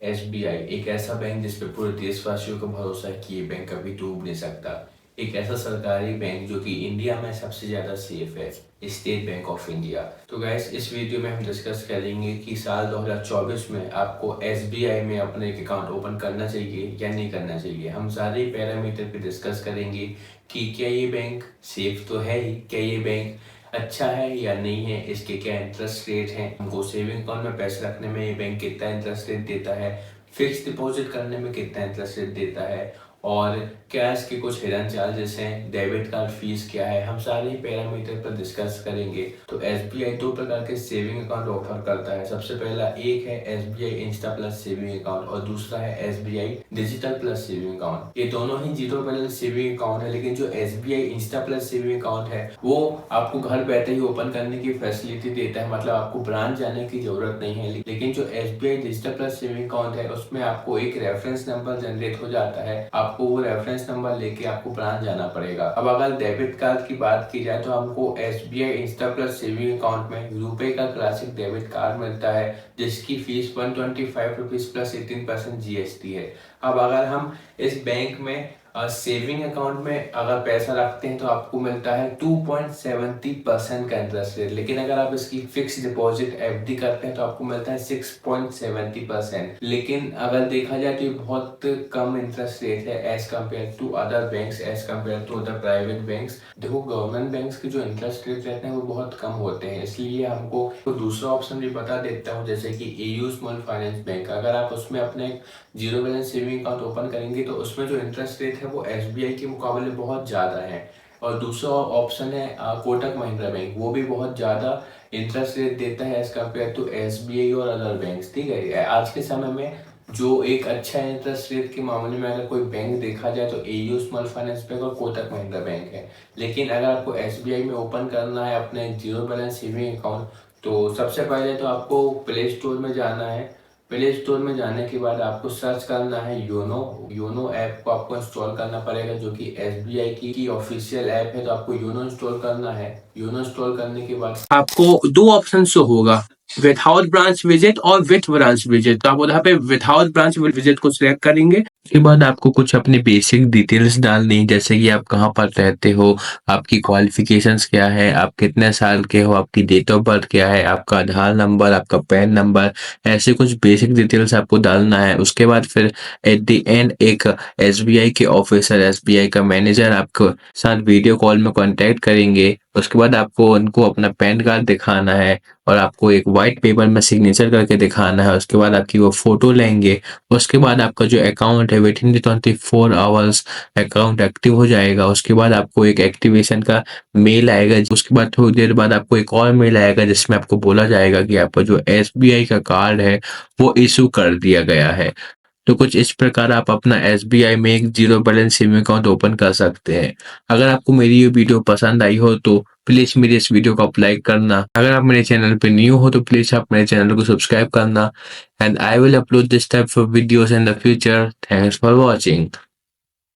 SBI एक ऐसा bank जिस पे पूरे देशवासियों का भरोसा है कि ये बैंक कभी डूब नहीं सकता। एक ऐसा सरकारी बैंक जो कि इंडिया में सबसे ज़्यादा सेफ है, स्टेट बैंक ऑफ इंडिया। तो गैस, इस वीडियो में हम डिस्कस करेंगे कि साल 2024 में आपको एसबीआई में अपना एक अकाउंट ओपन करना चाहिए या नहीं करना चाहिए। हम सारे पैरामीटर पे डिस्कस करेंगे कि क्या ये बैंक सेफ तो है ही, क्या ये बैंक अच्छा है या नहीं है, इसके क्या इंटरेस्ट रेट हैं, हमको सेविंग अकाउंट में पैसे रखने में ये बैंक कितना इंटरेस्ट रेट देता है, फिक्स डिपॉजिट करने में कितना इंटरेस्ट रेट देता है, और क्या इसके कुछ हिडन चार्जेस हैं, डेबिट कार्ड फीस क्या है, हम सारे पैरामीटर पर डिस्कस करेंगे। तो एसबीआई दो प्रकार के सेविंग अकाउंट ऑफर करता है। सबसे पहला एक है SBI Insta plus saving account और दूसरा है SBI digital plus saving account. ये दोनों ही जीरो बैलेंस सेविंग अकाउंट है, लेकिन जो SBI Insta plus saving account है वो आपको घर बैठे ही ओपन करने की फैसिलिटी देता है, मतलब आपको ब्रांच जाने की जरूरत नहीं है। लेकिन जो SBI digital plus saving account है उसमें आपको एक रेफरेंस नंबर जनरेट हो जाता है, आपको वो रेफरेंस नंबर लेके आपको ब्रांच जाना पड़ेगा। अब अगर डेबिट कार्ड की बात की जाए तो हमको SBI Insta plus saving account में रुपए का क्लासिक डेबिट कार्ड मिलता है, जिसकी फीस 125 रुपीज प्लस 18% जीएसटी है। अब अगर हम इस बैंक में सेविंग अकाउंट में अगर पैसा रखते हैं तो आपको मिलता है 2.70% का इंटरेस्ट रेट, लेकिन अगर आप इसकी फिक्स डिपॉजिट एफडी करते हैं तो आपको मिलता है 6.70%। लेकिन अगर देखा जाए तो ये बहुत कम इंटरेस्ट रेट है as compare to other banks, as compare to other private banks. देखो, गवर्नमेंट बैंक्स के जो इंटरेस्ट रेट रहते हैं वो बहुत कम होते हैं, इसलिए हमको तो दूसरा ऑप्शन भी बता देता हूँ, जैसे कि एयू स्मॉल फाइनेंस बैंक। अगर आप उसमें अपने zero balance saving account open करेंगे तो उसमें जो इंटरेस्ट रेट है वो एसबीआई के मुकाबले बहुत ज़्यादा है। और दूसरा ऑप्शन है कोटक महिंद्रा बैंक, वो भी बहुत ज़्यादा इंटरेस्ट रेट देता है एज कम्पेयर टू एसबीआई और अदर बैंक्स। ठीक है, आज के समय में जो एक अच्छा इंटरेस्ट रेट के मामले में अगर कोई बैंक देखा जाए तो एयू स्मॉल फाइनेंस बैंक और कोटक महिंद्रा बैंक है। लेकिन अगर आपको एसबीआई में ओपन करना है अपने जीरो बैलेंस सेविंग अकाउंट तो सबसे पहले तो आपको प्ले स्टोर में जाना है। प्ले स्टोर में जाने के बाद आपको सर्च करना है योनो। योनो ऐप को आपको इंस्टॉल करना पड़ेगा, जो कि एसबीआई की ऑफिशियल ऐप है। तो आपको योनो इंस्टॉल करना है। योनो इंस्टॉल करने के बाद आपको दो ऑप्शन शो होगा, विदाउट ब्रांच विजिट और विथ ब्रांच विजिट। तो आप उधर पे विदाउट ब्रांच विजिट को सिलेक्ट करेंगे। उसके बाद आपको कुछ अपनी बेसिक डिटेल्स डालनी, जैसे कि आप कहाँ पर रहते हो, आपकी क्वालिफिकेशंस क्या है, आप कितने साल के हो, आपकी डेट ऑफ बर्थ क्या है, आपका आधार नंबर, आपका पैन नंबर, ऐसे कुछ बेसिक डिटेल्स आपको डालना है। उसके बाद फिर एट द एंड एक एसबीआई के ऑफिसर, एसबीआई का मैनेजर आपको साथ वीडियो कॉल में कांटेक्ट करेंगे। उसके बाद आपको उनको अपना पैन कार्ड दिखाना है और आपको एक वाइट पेपर में सिग्नेचर करके दिखाना है। उसके बाद आपकी वो फोटो लेंगे। उसके बाद आपका जो अकाउंट है with in 24 hours account active हो जाएगा। उसके बाद आपको एक एक्टिवेशन का मेल आएगा। उसके बाद थोड़ी देर बाद आपको एक और मेल आएगा जिसमें आपको बोला जाएगा कि आपका जो एसबीआई का कार्ड है वो इशू कर दिया गया है। तो कुछ इस प्रकार आप अपना एसबीआई में एक zero balance saving account open कर सकते हैं। अगर आपको मेरी ये वीडियो पसंद आई हो तो प्लीज मेरे इस वीडियो को आप लाइक करना। अगर आप मेरे चैनल पे न्यू हो तो प्लीज आप मेरे चैनल को सब्सक्राइब करना। And I will upload this type of videos in the future. Thanks for watching.